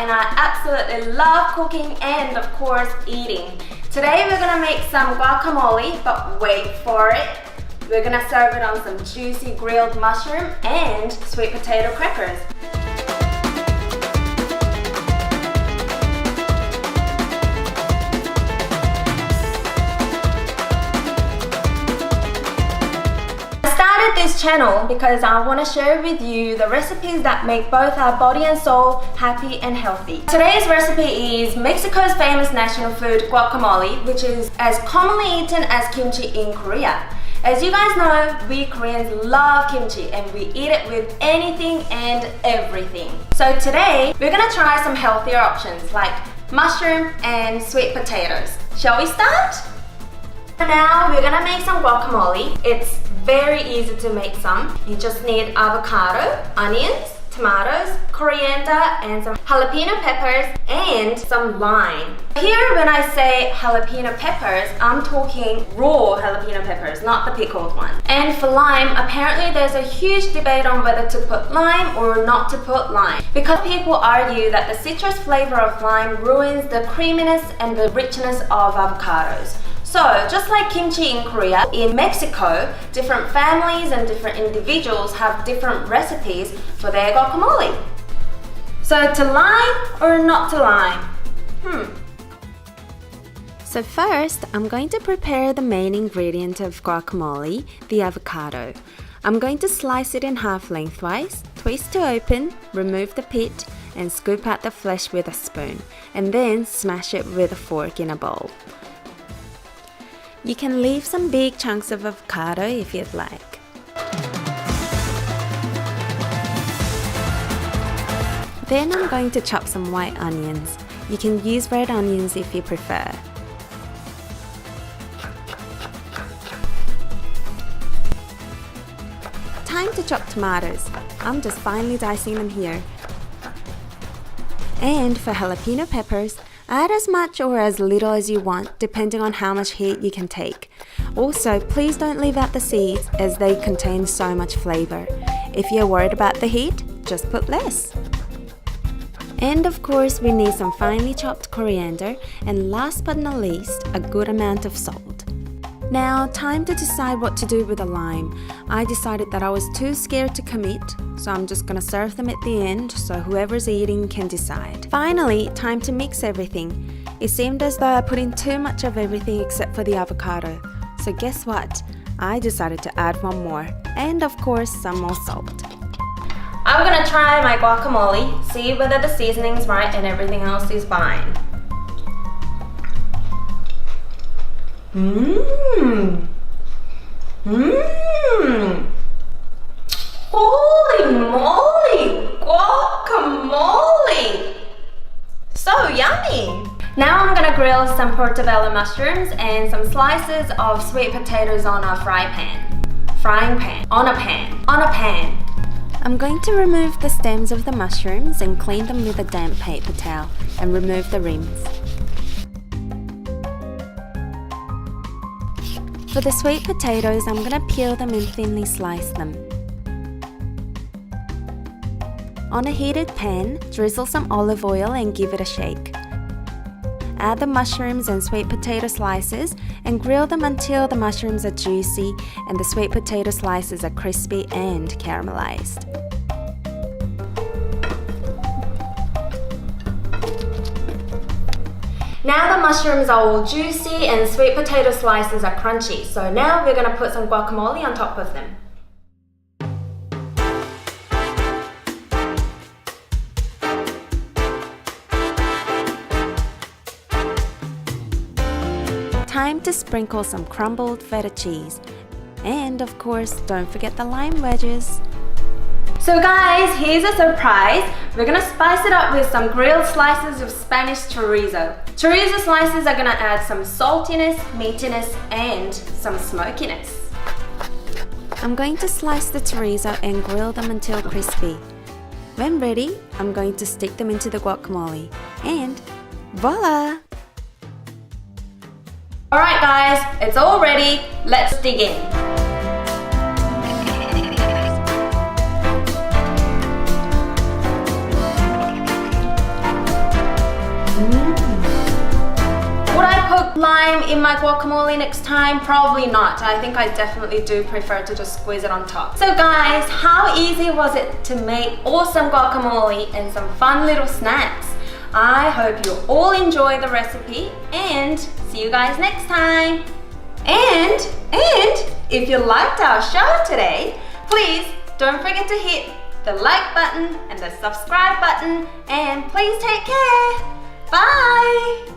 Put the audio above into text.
and I absolutely love cooking and of course eating. Today we're gonna make some guacamole, but wait for it. We're gonna serve it on some juicy grilled mushroom and sweet potato crackers. This channel because I want to share with you the recipes that make both our body and soul happy and healthy. Today's recipe is Mexico's famous national food guacamole, which is as commonly eaten as kimchi in Korea. As you guys know, we Koreans love kimchi and we eat it with anything and everything. So today we're gonna try some healthier options like mushroom and sweet potatoes. Shall we start? Now we're gonna make some guacamole. It's very easy to make some. You just need avocado, onions, tomatoes, coriander, and some jalapeno peppers, and some lime. Here when I say jalapeno peppers, I'm talking raw jalapeno peppers, not the pickled one. And for lime, apparently there's a huge debate on whether to put lime or not to put lime, because people argue that the citrus flavor of lime ruins the creaminess and the richness of avocados. So, just like kimchi in Korea, in Mexico, different families and different individuals have different recipes for their guacamole. So, to lime or not to lime? So first, I'm going to prepare the main ingredient of guacamole, the avocado. I'm going to slice it in half lengthwise, twist to open, remove the pit, and scoop out the flesh with a spoon, and then smash it with a fork in a bowl. You can leave some big chunks of avocado if you'd like. Then I'm going to chop some white onions. You can use red onions if you prefer. Time to chop tomatoes. I'm just finely dicing them here. And for jalapeno peppers, add as much or as little as you want, depending on how much heat you can take. Also, please don't leave out the seeds as they contain so much flavor. If you're worried about the heat, just put less. And of course, we need some finely chopped coriander, and last but not least, a good amount of salt. Now, time to decide what to do with the lime. I decided that I was too scared to commit, so I'm just gonna serve them at the end so whoever's eating can decide. Finally, time to mix everything. It seemed as though I put in too much of everything except for the avocado. So guess what? I decided to add one more, and of course some more salt. I'm gonna try my guacamole, see whether the seasoning's right and everything else is fine. Holy moly! Guacamole! So yummy! Now I'm gonna grill some portobello mushrooms and some slices of sweet potatoes on a frying pan. I'm going to remove the stems of the mushrooms and clean them with a damp paper towel and remove the rims. For the sweet potatoes, I'm going to peel them and thinly slice them. On a heated pan, drizzle some olive oil and give it a shake. Add the mushrooms and sweet potato slices and grill them until the mushrooms are juicy and the sweet potato slices are crispy and caramelized. Now the mushrooms are all juicy and sweet potato slices are crunchy, so now we're gonna put some guacamole on top of them. Time to sprinkle some crumbled feta cheese. And of course, don't forget the lime wedges. So guys, here's a surprise. We're gonna spice it up with some grilled slices of Spanish chorizo. Chorizo slices are gonna add some saltiness, meatiness, and some smokiness. I'm going to slice the chorizo and grill them until crispy. When ready, I'm going to stick them into the guacamole. And voila! Alright guys, it's all ready. Let's dig in. lime in my guacamole next time? Probably not. I think I definitely do prefer to just squeeze it on top. So guys, how easy was it to make awesome guacamole and some fun little snacks? I hope you all enjoy the recipe and see you guys next time. And if you liked our show today, please don't forget to hit the like button and the subscribe button, and please take care. Bye.